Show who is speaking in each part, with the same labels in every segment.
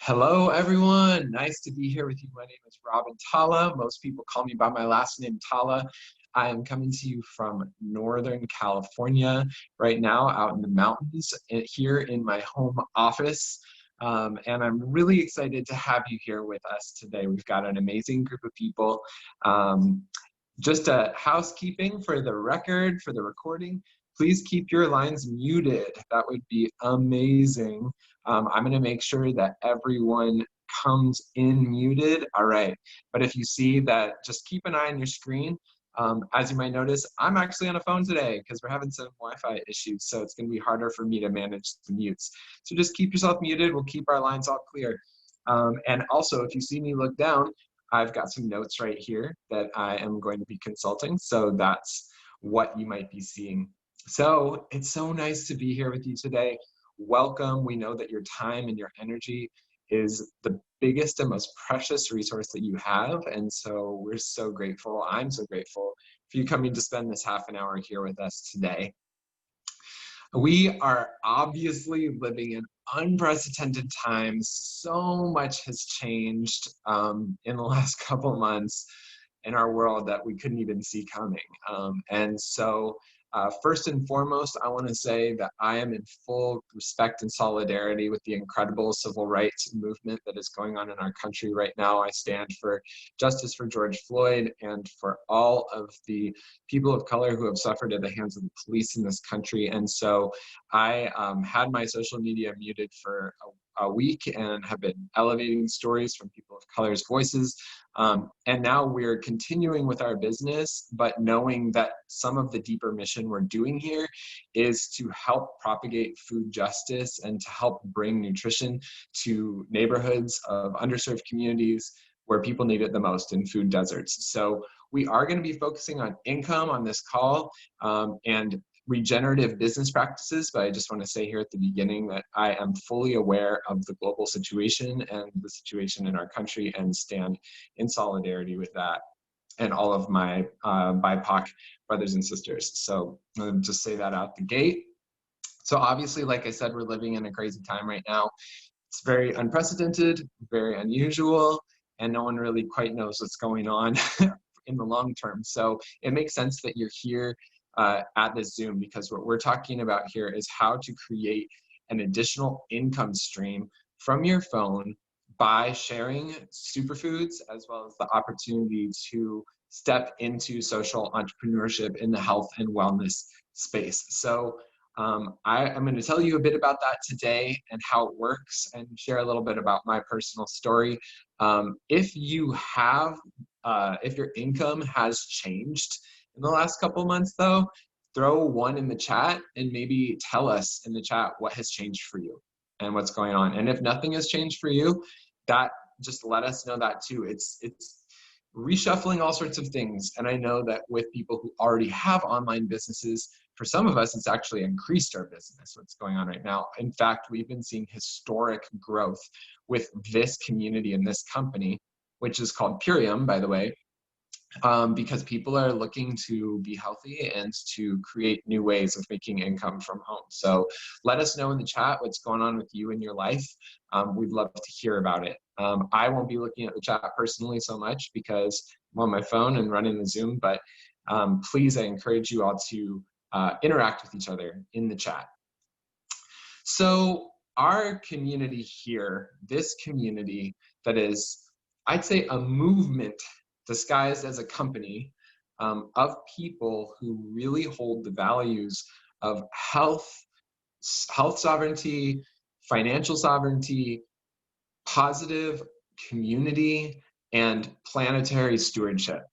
Speaker 1: Hello, everyone. Nice to be here with you. My name is Robin Tala. Most people call me by my last name, Tala. I am coming to you from Northern California right now, out in the mountains, here in my home office. And I'm really excited to have you here with us today. We've got an amazing group of people. Just a housekeeping for the record, for the recording. Please keep your lines muted. That would be amazing. I'm going to make sure that everyone comes in muted. All right. But if you see that, just keep an eye on your screen. As you might notice, I'm actually on a phone today because we're having some Wi-Fi issues. So it's going to be harder for me to manage the mutes. So just keep yourself muted. We'll keep our lines all clear. And also, if you see me look down, I've got some notes right here that I am going to be consulting. So that's what you might be seeing. So it's so nice to be here with you today. Welcome. We know that your time and your energy is the biggest and most precious resource that you have. And so we're so grateful. I'm so grateful for you coming to spend this half an hour here with us today. We are obviously living in unprecedented times. So much has changed in the last couple months in our world that we couldn't even see coming. And so first and foremost, I want to say that I am in full respect and solidarity with the incredible civil rights movement that is going on in our country right now. I stand for justice for George Floyd and for all of the people of color who have suffered at the hands of the police in this country. And so I had my social media muted for a week and have been elevating stories from people of color's voices. And now we're continuing with our business, but knowing that some of the deeper mission we're doing here is to help propagate food justice and to help bring nutrition to neighborhoods of underserved communities where people need it the most in food deserts. So we are going to be focusing on income on this call and regenerative business practices, but I just want to say here at the beginning that I am fully aware of the global situation and the situation in our country and stand in solidarity with that and all of my BIPOC brothers and sisters. So I'll just say that out the gate. So obviously, like I said, we're living in a crazy time right now. It's very unprecedented, very unusual, and no one really quite knows what's going on in the long term. So it makes sense that you're here at this Zoom, because what we're talking about here is how to create an additional income stream from your phone by sharing superfoods, as well as the opportunity to step into social entrepreneurship in the health and wellness space. So I'm going to tell you a bit about that today and how it works and share a little bit about my personal story. If you have, if your income has changed in the last couple months though, throw one in the chat and maybe tell us in the chat what has changed for you and what's going on. And if nothing has changed for you, that just let us know that too. It's reshuffling all sorts of things. And I know that with people who already have online businesses, for some of us, it's actually increased our business, what's going on right now. In fact, we've been seeing historic growth with this community and this company, which is called Purium, by the way, because people are looking to be healthy and to create new ways of making income from home. So let us know in the chat what's going on with you in your life. We'd love to hear about it. I won't be looking at the chat personally so much because I'm on my phone and running the Zoom, but please, I encourage you all to interact with each other in the chat. So our community here, this community that is, I'd say, a movement disguised as a company of people who really hold the values of health sovereignty, financial sovereignty, positive community, and planetary stewardship.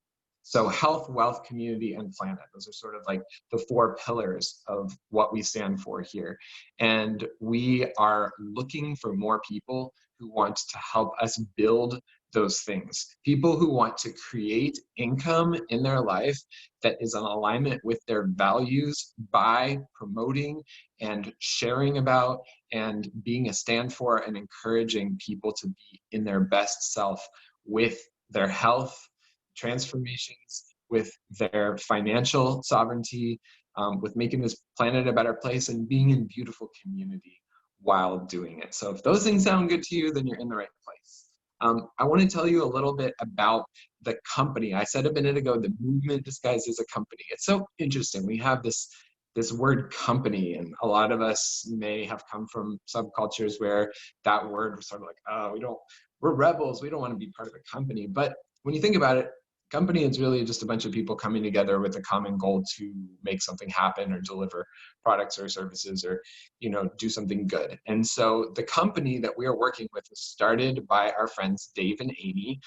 Speaker 1: So health, wealth, community, and planet. Those are sort of like the four pillars of what we stand for here. And we are looking for more people who want to help us build those things. People who want to create income in their life that is in alignment with their values by promoting and sharing about and being a stand for and encouraging people to be in their best self with their health transformations, with their financial sovereignty, with making this planet a better place and being in beautiful community while doing it. So if those things sound good to you, then you're in the right place. I want to tell you a little bit about the company. I said a minute ago, the movement disguised as a company. It's so interesting. We have this word company, and a lot of us may have come from subcultures where that word was sort of like, oh, we're rebels, we don't want to be part of a company. But when you think about it, company is really just a bunch of people coming together with a common goal to make something happen or deliver products or services, or do something good. And so the company that we are working with was started by our friends Dave and Amy.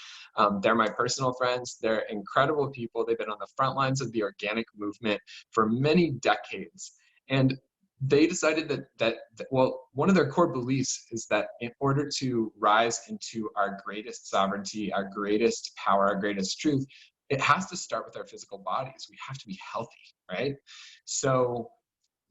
Speaker 1: They're my personal friends. They're incredible people. They've been on the front lines of the organic movement for many decades. And they decided that one of their core beliefs is that in order to rise into our greatest sovereignty, our greatest power, our greatest truth, it has to start with our physical bodies. We have to be healthy, right? So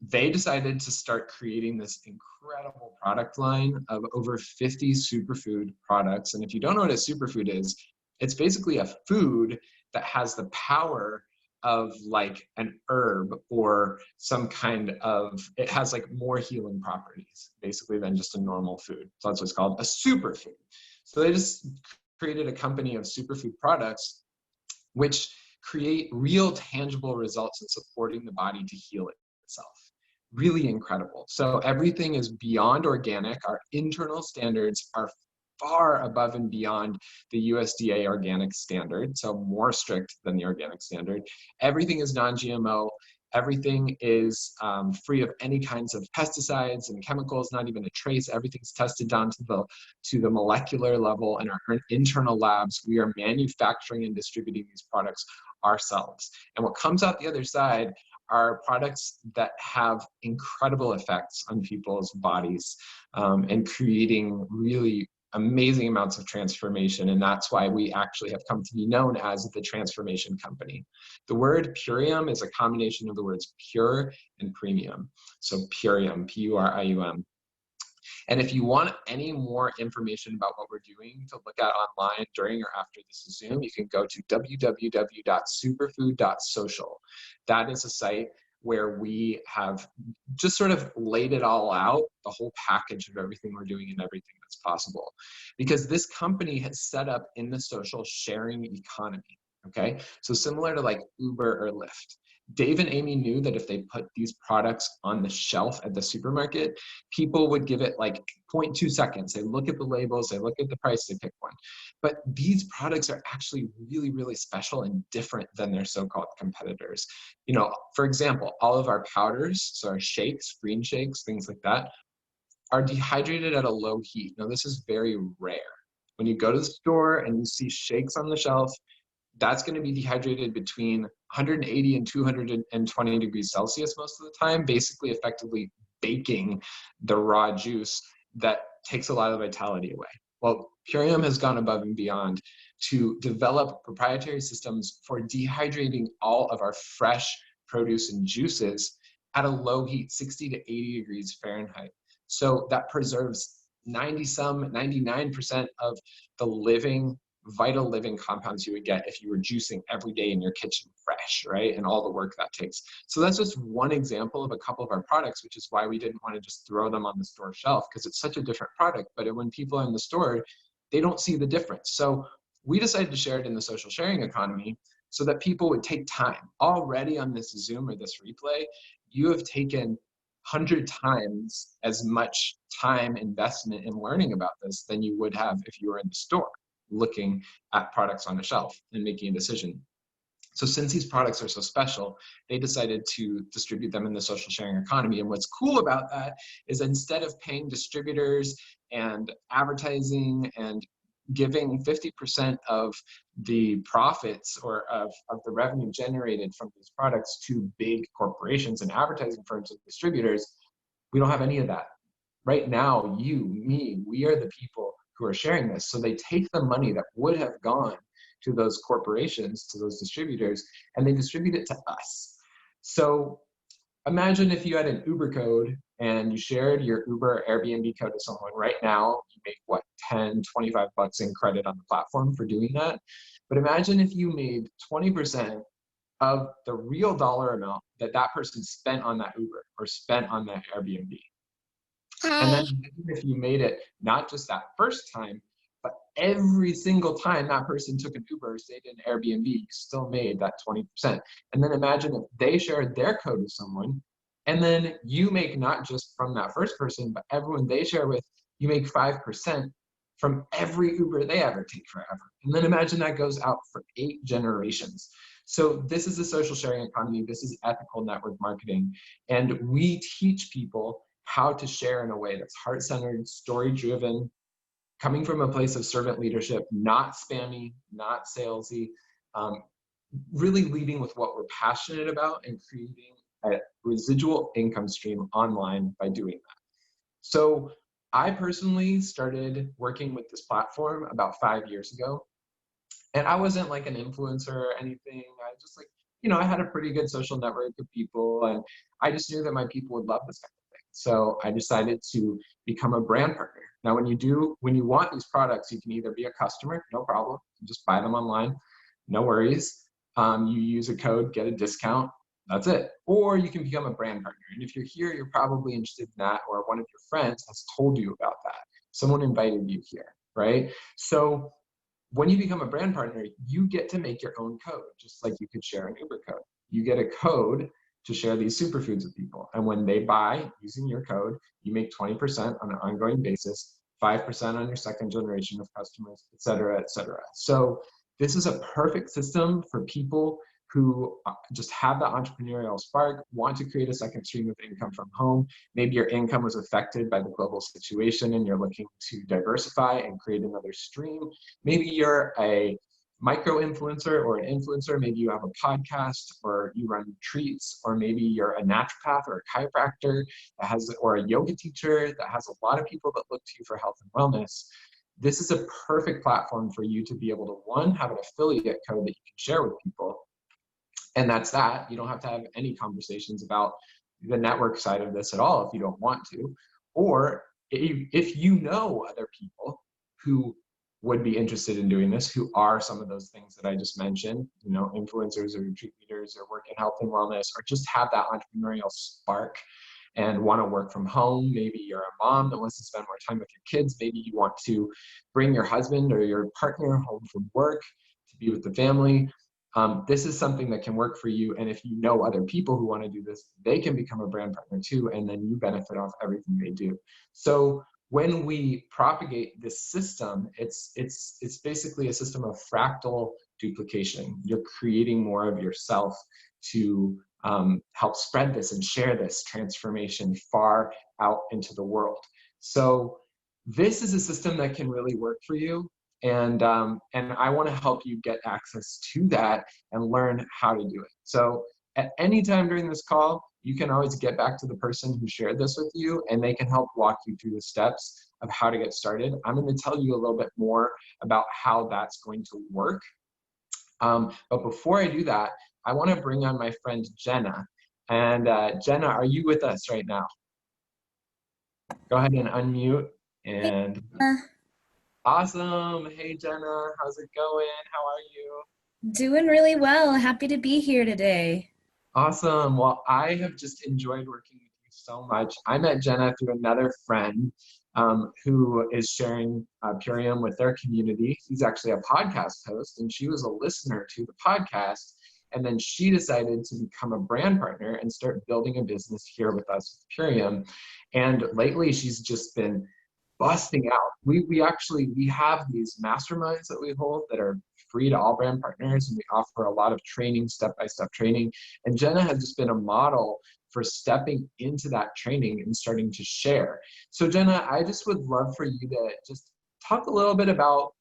Speaker 1: they decided to start creating this incredible product line of over 50 superfood products. And if you don't know what a superfood is, it's basically a food that has the power of like an herb or some kind of, it has like more healing properties basically than just a normal food. So that's what's called a superfood. So they just created a company of superfood products which create real tangible results in supporting the body to heal itself. Really incredible. So everything is beyond organic. Our internal standards are far above and beyond the USDA organic standard, so more strict than the organic standard. Everything is non-GMO. Everything is free of any kinds of pesticides and chemicals, not even a trace. Everything's tested down to the molecular level in our internal labs. We are manufacturing and distributing these products ourselves. And what comes out the other side are products that have incredible effects on people's bodies and creating really amazing amounts of transformation. And that's why we actually have come to be known as the Transformation Company. The word Purium is a combination of the words pure and premium. So Purium, P-U-R-I-U-M. And if you want any more information about what we're doing to look at online during or after this Zoom, you can go to www.superfood.social. That is a site where we have just sort of laid it all out, the whole package of everything we're doing and everything that's possible. Because this company has set up in the social sharing economy, okay? So similar to like Uber or Lyft. Dave and Amy knew that if they put these products on the shelf at the supermarket, people would give it like 0.2 seconds. They look at the labels, they look at the price, they pick one. But these products are actually really, really special and different than their so-called competitors. For example, all of our powders, so our shakes, green shakes, things like that, are dehydrated at a low heat. Now, this is very rare. When you go to the store and you see shakes on the shelf, that's going to be dehydrated between 180 and 220 degrees Celsius most of the time, basically effectively baking the raw juice that takes a lot of the vitality away. Well, Purium has gone above and beyond to develop proprietary systems for dehydrating all of our fresh produce and juices at a low heat, 60 to 80 degrees Fahrenheit. So that preserves 99% of the vital living compounds you would get if you were juicing every day in your kitchen fresh, right? And all the work that takes. So that's just one example of a couple of our products, which is why we didn't want to just throw them on the store shelf, because it's such a different product. But when people are in the store, they don't see the difference. So we decided to share it in the social sharing economy so that people would take time. Already on this Zoom or this replay, you have taken 100 times as much time investment in learning about this than you would have if you were in the store looking at products on the shelf and making a decision. So since these products are so special, they decided to distribute them in the social sharing economy. And what's cool about that is instead of paying distributors and advertising and giving 50% of the profits or of the revenue generated from these products to big corporations and advertising firms and distributors, we don't have any of that. Right now, you, me, we are the people who are sharing this. So they take the money that would have gone to those corporations, to those distributors, and they distribute it to us. So imagine if you had an Uber code and you shared your Uber or Airbnb code to someone. Right now, you make what, 10, 25 bucks in credit on the platform for doing that. But imagine if you made 20% of the real dollar amount that that person spent on that Uber or spent on that Airbnb. And then even if you made it not just that first time, but every single time that person took an Uber or stayed in Airbnb, you still made that 20%. And then imagine if they shared their code with someone, and then you make not just from that first person, but everyone they share with, you make 5% from every Uber they ever take forever. And then imagine that goes out for 8 generations. So this is a social sharing economy. This is ethical network marketing. And we teach people how to share in a way that's heart-centered, story-driven, coming from a place of servant leadership, not spammy, not salesy, um, really leading with what we're passionate about and creating a residual income stream online by doing that. So I personally started working with this platform about 5 years ago. And I wasn't like an influencer or anything. I just like, I had a pretty good social network of people, and I just knew that my people would love this kind of thing. So I decided to become a brand partner. Now, when you want these products, you can either be a customer, no problem, you just buy them online, no worries. You use a code, get a discount, that's it. Or you can become a brand partner. And if you're here, you're probably interested in that, or one of your friends has told you about that. Someone invited you here, right? So when you become a brand partner, you get to make your own code, just like you could share an Uber code. You get a code to share these superfoods with people. And when they buy using your code, you make 20% on an ongoing basis, 5% on your second generation of customers, et cetera, et cetera. So this is a perfect system for people who just have the entrepreneurial spark, want to create a second stream of income from home. Maybe your income was affected by the global situation and you're looking to diversify and create another stream. Maybe you're a micro influencer or an influencer. Maybe you have a podcast or you run retreats, or maybe you're a naturopath or a chiropractor or a yoga teacher that has a lot of people that look to you for health and wellness. This is a perfect platform for you to be able to, one, have an affiliate code that you can share with people. And that's that. You don't have to have any conversations about the network side of this at all if you don't want to. Or if you know other people who would be interested in doing this, who are some of those things that I just mentioned, influencers or retreat leaders or work in health and wellness, or just have that entrepreneurial spark and want to work from home. Maybe you're a mom that wants to spend more time with your kids. Maybe you want to bring your husband or your partner home from work to be with the family. This is something that can work for you. And if you know other people who want to do this, they can become a brand partner too, and then you benefit off everything they do. So when we propagate this system, it's basically a system of fractal duplication. You're creating more of yourself to help spread this and share this transformation far out into the world. So this is a system that can really work for you. And I want to help you get access to that and learn how to do it. So at any time during this call, you can always get back to the person who shared this with you, and they can help walk you through the steps of how to get started. I'm going to tell you a little bit more about how that's going to work. But before I do that, I want to bring on my friend Jenna. And Jenna, are you with us right now? Go ahead and unmute. And awesome. Hey, Jenna, how's it going? How are you?
Speaker 2: Doing really well. Happy to be here today.
Speaker 1: Awesome. Well, I have just enjoyed working with you so much. I met Jenna through another friend who is sharing Purium with their community. She's actually a podcast host, and she was a listener to the podcast. And then she decided to become a brand partner and start building a business here with us with Purium. And lately, she's just been busting out. We have these masterminds that we hold that are free to all brand partners, and we offer a lot of training, step-by-step training. And Jenna has just been a model for stepping into that training and starting to share. So Jenna, I just would love for you to just talk a little bit about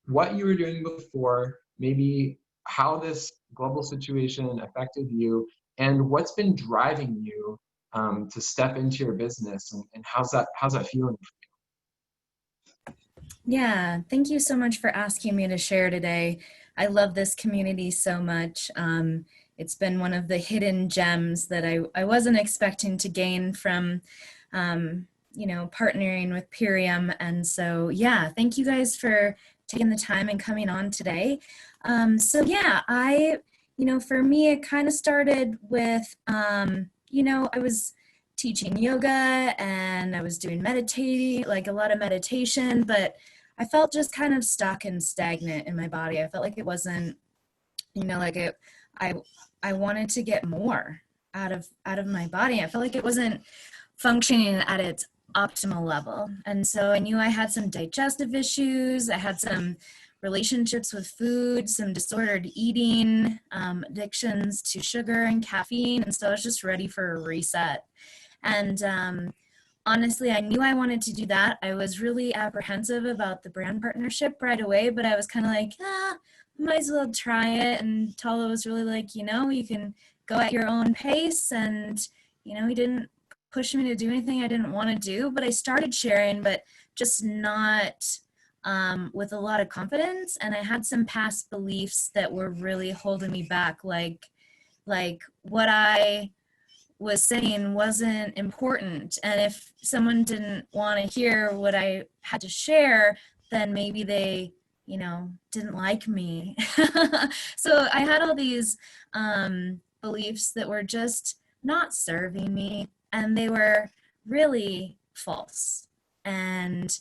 Speaker 1: what you were doing before, maybe how this global situation affected you, and what's been driving you to step into your business, and how's that feeling?
Speaker 2: Yeah, thank you so much for asking me to share today. I love this community so much. It's been one of the hidden gems that I wasn't expecting to gain from, partnering with Purium. And so, yeah, thank you guys for taking the time and coming on today. For me, it kind of started with, I was teaching yoga and I was doing meditating, like a lot of meditation, but I felt just kind of stuck and stagnant in my body. I felt like it wasn't, like I I wanted to get more out of my body. I felt like it wasn't functioning at its optimal level. And so I knew I had some digestive issues. I had some relationships with food, some disordered eating, addictions to sugar and caffeine. And so I was just ready for a reset. And honestly, I knew I wanted to do that. I was really apprehensive about the brand partnership right away, but I was kind of like, might as well try it. And Tala was really like, you can go at your own pace. And, he didn't push me to do anything I didn't want to do, but I started sharing, but just not with a lot of confidence. And I had some past beliefs that were really holding me back, like what I was saying wasn't important. And if someone didn't want to hear what I had to share, then maybe they, didn't like me. So I had all these beliefs that were just not serving me, and they were really false. And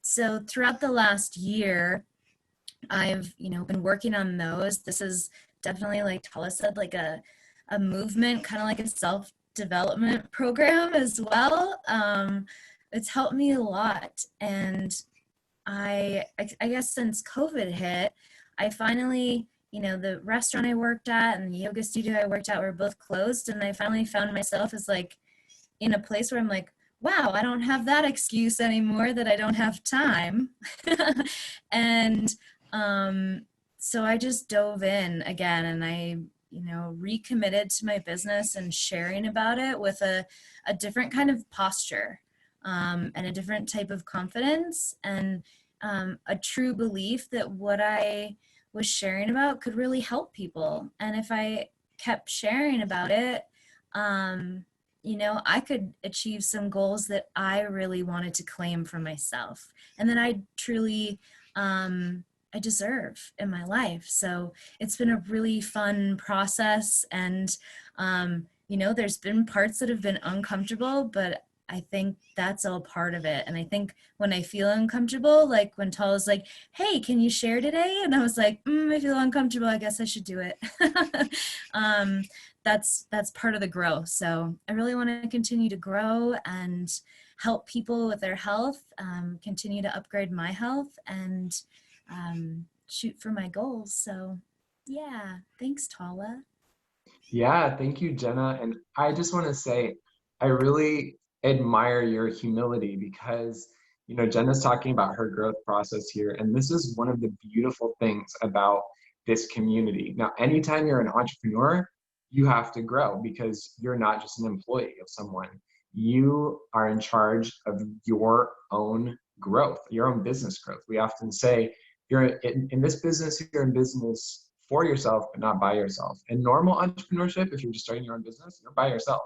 Speaker 2: so throughout the last year, I've, been working on those. This is definitely, like Tala said, like a movement, kind of like a self-development program as well. It's helped me a lot. And I guess since COVID hit, I finally, the restaurant I worked at and the yoga studio I worked at were both closed. And I finally found myself as like in a place where I'm like, wow, I don't have that excuse anymore that I don't have time. And so I just dove in again, and I, recommitted to my business and sharing about it with a different kind of posture, and a different type of confidence, and a true belief that what I was sharing about could really help people. And if I kept sharing about it, I could achieve some goals that I really wanted to claim for myself, and that I truly I deserve in my life. So it's been a really fun process. And, there's been parts that have been uncomfortable, but I think that's all part of it. And I think when I feel uncomfortable, like when Tala's like, hey, can you share today? And I was like, I feel uncomfortable. I guess I should do it. That's part of the growth. So I really want to continue to grow and help people with their health, continue to upgrade my health, and shoot for my goals. So yeah, thanks, Tala.
Speaker 1: Yeah, thank you, Jenna. And I just want to say, I really admire your humility because, Jenna's talking about her growth process here. And this is one of the beautiful things about this community. Now, anytime you're an entrepreneur, you have to grow because you're not just an employee of someone. You are in charge of your own growth, your own business growth. We often say, you're in this business, you're in business for yourself, but not by yourself. And normal entrepreneurship, if you're just starting your own business, you're by yourself.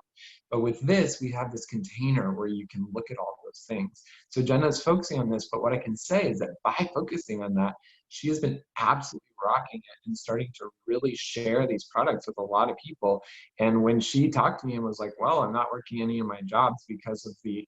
Speaker 1: But with this, we have this container where you can look at all those things. So Jenna's focusing on this, but what I can say is that by focusing on that, she has been absolutely rocking it and starting to really share these products with a lot of people. And when she talked to me and was like, well, I'm not working any of my jobs because of the,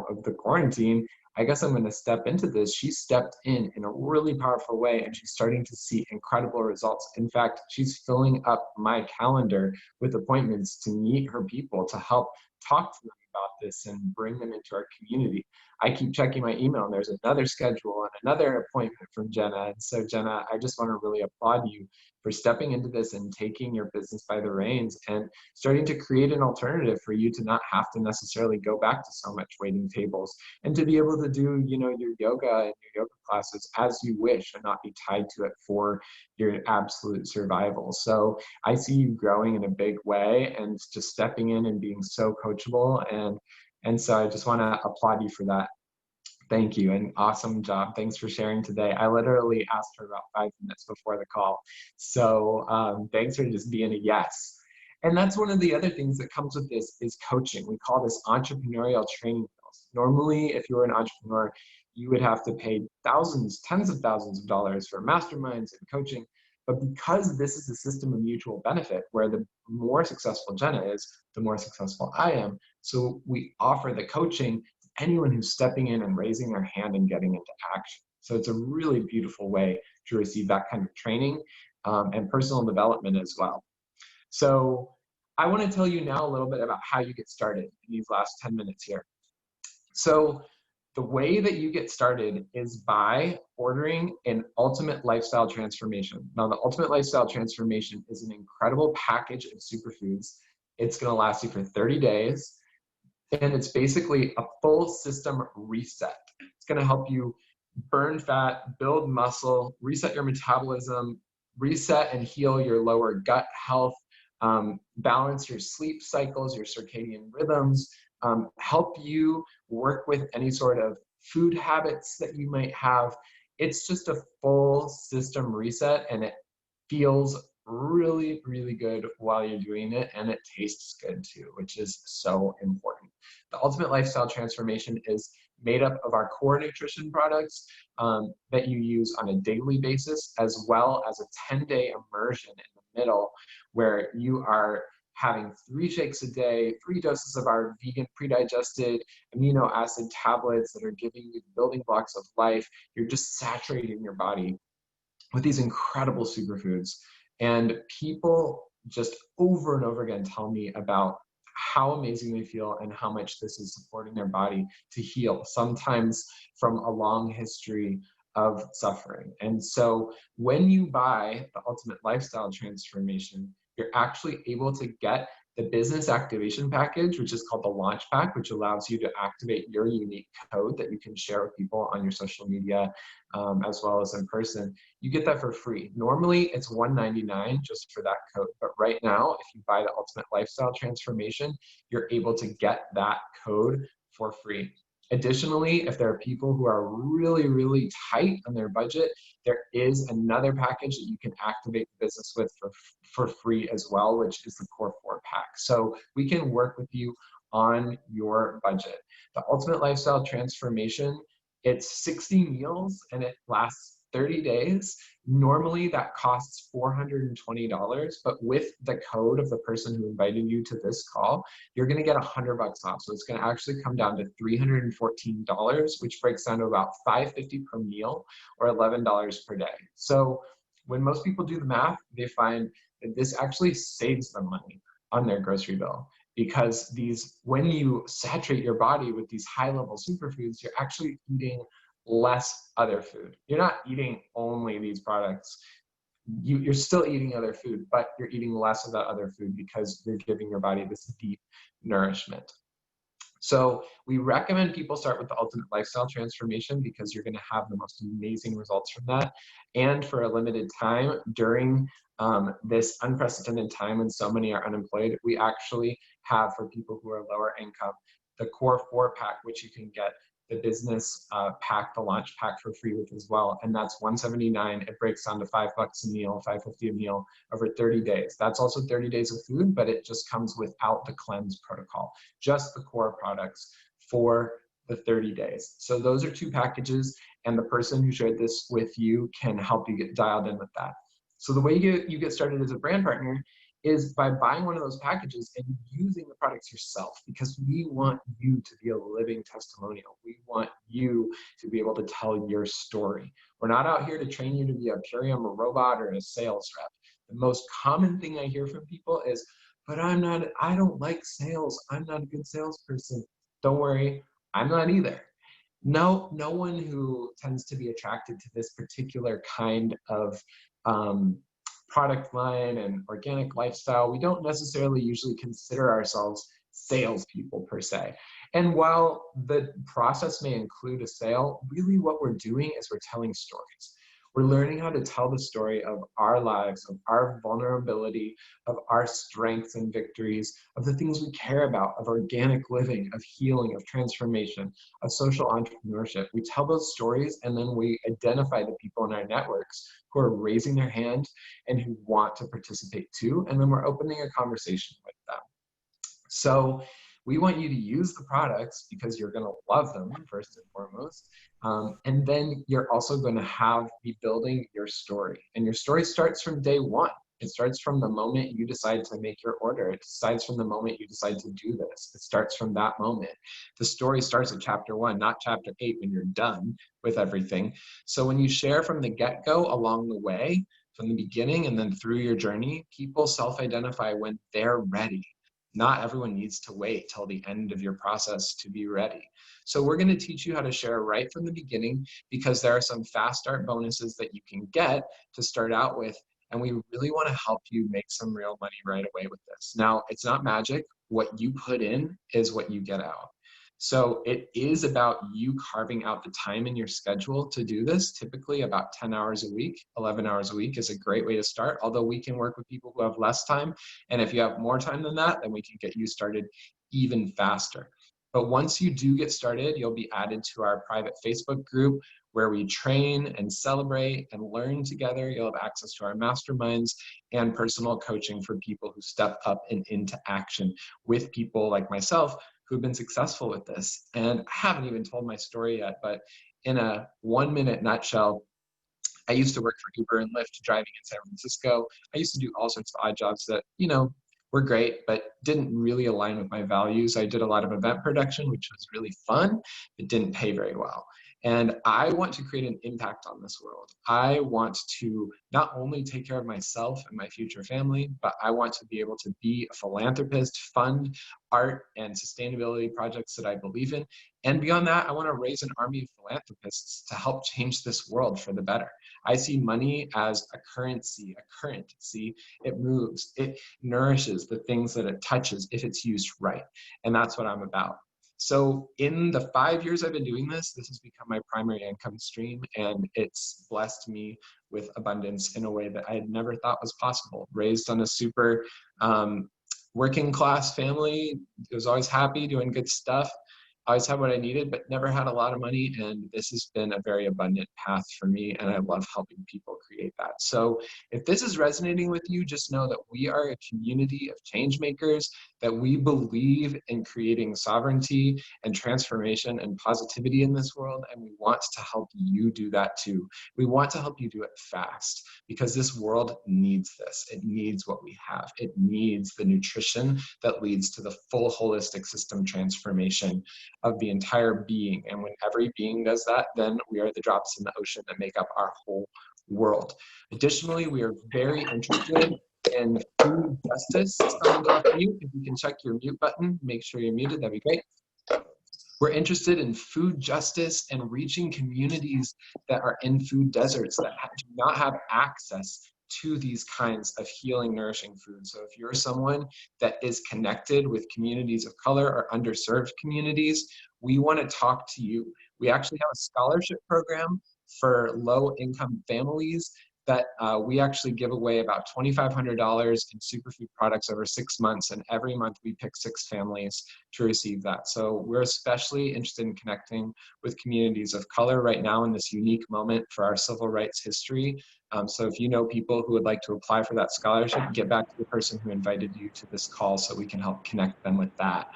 Speaker 1: of the quarantine, I guess I'm going to step into this. She stepped in a really powerful way, and she's starting to see incredible results. In fact, she's filling up my calendar with appointments to meet her people, to help talk to them about this and bring them into our community. I keep checking my email, and there's another schedule and another appointment from Jenna. And so, Jenna, I just want to really applaud you for stepping into this and taking your business by the reins and starting to create an alternative for you to not have to necessarily go back to so much waiting tables, and to be able to do, your yoga and your yoga classes as you wish and not be tied to it for your absolute survival. So I see you growing in a big way and just stepping in and being so coachable. And so I just want to applaud you for that. Thank you, and awesome job. Thanks for sharing today. I literally asked her about 5 minutes before the call. So thanks for just being a yes. And that's one of the other things that comes with this is coaching. We call this entrepreneurial training bills. Normally, if you were an entrepreneur, you would have to pay thousands, tens of thousands of dollars for masterminds and coaching. But because this is a system of mutual benefit, where the more successful Jenna is, the more successful I am. So we offer the coaching to anyone who's stepping in and raising their hand and getting into action. So it's a really beautiful way to receive that kind of training and personal development as well. So I want to tell you now a little bit about how you get started in these last 10 minutes here. So the way that you get started is by ordering an Ultimate Lifestyle Transformation. Now, the Ultimate Lifestyle Transformation is an incredible package of superfoods. It's going to last you for 30 days, and it's basically a full system reset. It's going to help you burn fat, build muscle, reset your metabolism, reset and heal your lower gut health, balance your sleep cycles, your circadian rhythms, help you work with any sort of food habits that you might have. It's just a full system reset, and it feels really, really good while you're doing it, and it tastes good too, which is so important. The Ultimate Lifestyle Transformation is made up of our core nutrition products that you use on a daily basis, as well as a 10-day immersion in the middle, where you are having 3 shakes a day, 3 doses of our vegan pre-digested amino acid tablets that are giving you the building blocks of life. You're just saturating your body with these incredible superfoods. And people just over and over again tell me about how amazing they feel and how much this is supporting their body to heal, sometimes from a long history of suffering. And so when you buy the Ultimate Lifestyle Transformation, you're actually able to get the business activation package, which is called the launch pack, which allows you to activate your unique code that you can share with people on your social media, as well as in person. You get that for free. Normally it's $199 just for that code, but right now, if you buy the Ultimate Lifestyle Transformation, you're able to get that code for free. Additionally, if there are people who are really, really tight on their budget, there is another package that you can activate the business with for free as well, which is the Core 4 pack. So we can work with you on your budget. The Ultimate Lifestyle Transformation, it's 60 meals and it lasts 30 days. Normally that costs $420, but with the code of the person who invited you to this call, you're going to get $100 off. So it's going to actually come down to $314, which breaks down to about $5.50 per meal or $11 per day. So when most people do the math, they find that this actually saves them money on their grocery bill, because when you saturate your body with these high-level superfoods, you're actually eating less other food. You're not eating only these products. You're still eating other food, but you're eating less of that other food because you're giving your body this deep nourishment. So we recommend people start with the Ultimate Lifestyle Transformation because you're going to have the most amazing results from that. And for a limited time during this unprecedented time when so many are unemployed, we actually have, for people who are lower income, the Core 4 pack, which you can get the business pack, the launch pack, for free with as well. And that's $179. It breaks down to $5 a meal, $5.50 a meal over 30 days. That's also 30 days of food, but it just comes without the cleanse protocol, just the core products for the 30 days. So those are 2 packages, and the person who shared this with you can help you get dialed in with that. So the way you get started as a brand partner is by buying one of those packages and using the products yourself, because we want you to be a living testimonial. We want you to be able to tell your story. We're not out here to train you to be a Purium, a robot, or a sales rep. The most common thing I hear from people is, but I don't like sales. I'm not a good salesperson. Don't worry, I'm not either. No one who tends to be attracted to this particular kind of product line and organic lifestyle, we don't necessarily usually consider ourselves salespeople per se. And while the process may include a sale, really what we're doing is we're telling stories. We're learning how to tell the story of our lives, of our vulnerability, of our strengths and victories, of the things we care about, of organic living, of healing, of transformation, of social entrepreneurship. We tell those stories, and then we identify the people in our networks who are raising their hand and who want to participate too, and then we're opening a conversation with them. So we want you to use the products because you're going to love them first and foremost, And then you're also going to be building your story. And your story starts from day one. It starts from the moment you decide to make your order. It starts from the moment you decide to do this. It starts from that moment. The story starts at chapter 1, not chapter 8 when you're done with everything. So when you share from the get-go along the way, from the beginning and then through your journey, people self-identify when they're ready. Not everyone needs to wait till the end of your process to be ready. So we're going to teach you how to share right from the beginning, because there are some fast start bonuses that you can get to start out with. And we really want to help you make some real money right away with this. Now, it's not magic. What you put in is what you get out. So it is about you carving out the time in your schedule to do this. Typically about 10 hours a week, 11 hours a week is a great way to start, although we can work with people who have less time. And if you have more time than that, then we can get you started even faster. But once you do get started, you'll be added to our private Facebook group where we train and celebrate and learn together. You'll have access to our masterminds and personal coaching for people who step up and into action with people like myself who've been successful with this. And I haven't even told my story yet, but in a 1-minute nutshell, I used to work for Uber and Lyft driving in San Francisco. I used to do all sorts of odd jobs that, were great, but didn't really align with my values. I did a lot of event production, which was really fun, but didn't pay very well. And I want to create an impact on this world. I want to not only take care of myself and my future family, but I want to be able to be a philanthropist, fund art and sustainability projects that I believe in. And beyond that, I want to raise an army of philanthropists to help change this world for the better. I see money as a currency, a current. See, it moves, it nourishes the things that it touches if it's used right. And that's what I'm about. So in the 5 years I've been doing this, this has become my primary income stream, and it's blessed me with abundance in a way that I had never thought was possible. Raised on a super working class family, was always happy, doing good stuff. I always had what I needed, but never had a lot of money. And this has been a very abundant path for me. And I love helping people create that. So if this is resonating with you, just know that we are a community of change makers, that we believe in creating sovereignty and transformation and positivity in this world. And we want to help you do that too. We want to help you do it fast, because this world needs this. It needs what we have. It needs the nutrition that leads to the full holistic system transformation of the entire being. And when every being does that, then we are the drops in the ocean that make up our whole world. Additionally, we are very interested in food justice. Someone's off mute. If you can check your mute button, make sure you're muted, that'd be great. We're interested in food justice and reaching communities that are in food deserts that do not have access to these kinds of healing, nourishing foods. So if you're someone that is connected with communities of color or underserved communities, we want to talk to you. We actually have a scholarship program for low-income families that we actually give away about $2,500 in superfood products over 6 months, and every month we pick 6 families to receive that. So we're especially interested in connecting with communities of color right now in this unique moment for our civil rights history. So if you know people who would like to apply for that scholarship, get back to the person who invited you to this call so we can help connect them with that.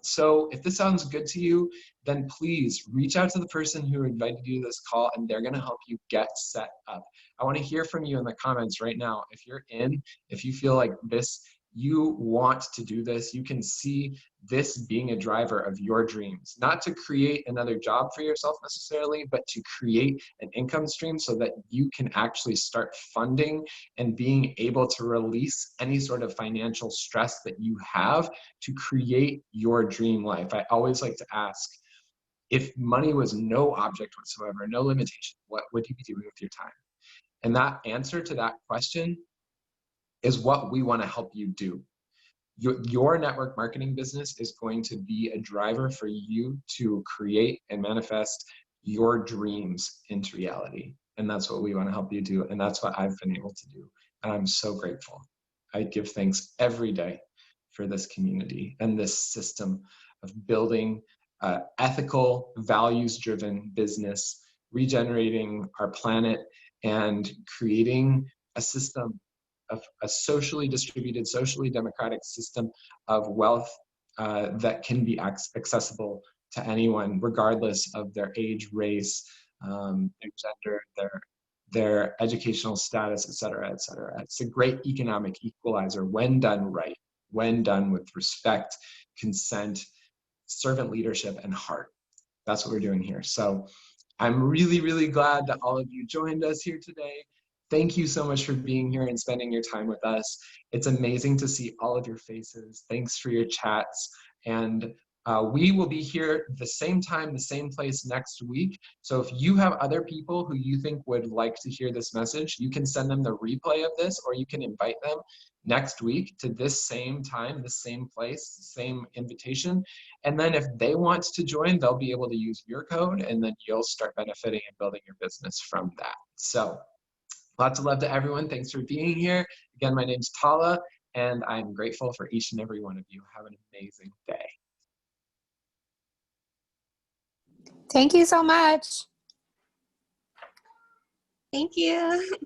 Speaker 1: So if this sounds good to you, then please reach out to the person who invited you to this call, and they're going to help you get set up. I want to hear from you in the comments right now. If you feel like you want to do this, you can see this being a driver of your dreams, not to create another job for yourself necessarily, but to create an income stream so that you can actually start funding and being able to release any sort of financial stress that you have to create your dream life. I always like to ask, if money was no object whatsoever, no limitation, what would you be doing with your time? And that answer to that question is what we want to help you do. Your network marketing business is going to be a driver for you to create and manifest your dreams into reality. And that's what we want to help you do. And that's what I've been able to do. And I'm so grateful. I give thanks every day for this community and this system of building ethical, values-driven business, regenerating our planet, and creating a system of a socially distributed, socially democratic system of wealth that can be accessible to anyone, regardless of their age, race, their gender, their educational status, et cetera, et cetera. It's a great economic equalizer when done right, when done with respect, consent, servant leadership, and heart. That's what we're doing here. So I'm really, really glad that all of you joined us here today. Thank you so much for being here and spending your time with us. It's amazing to see all of your faces. Thanks for your chats. And we will be here the same time, the same place next week. So if you have other people who you think would like to hear this message, you can send them the replay of this, or you can invite them next week to this same time, the same place, same invitation. And then if they want to join, they'll be able to use your code, and then you'll start benefiting and building your business from that. So lots of love to everyone. Thanks for being here. Again, my name's Tala, and I'm grateful for each and every one of you. Have an amazing day.
Speaker 3: Thank you so much.
Speaker 4: Thank you.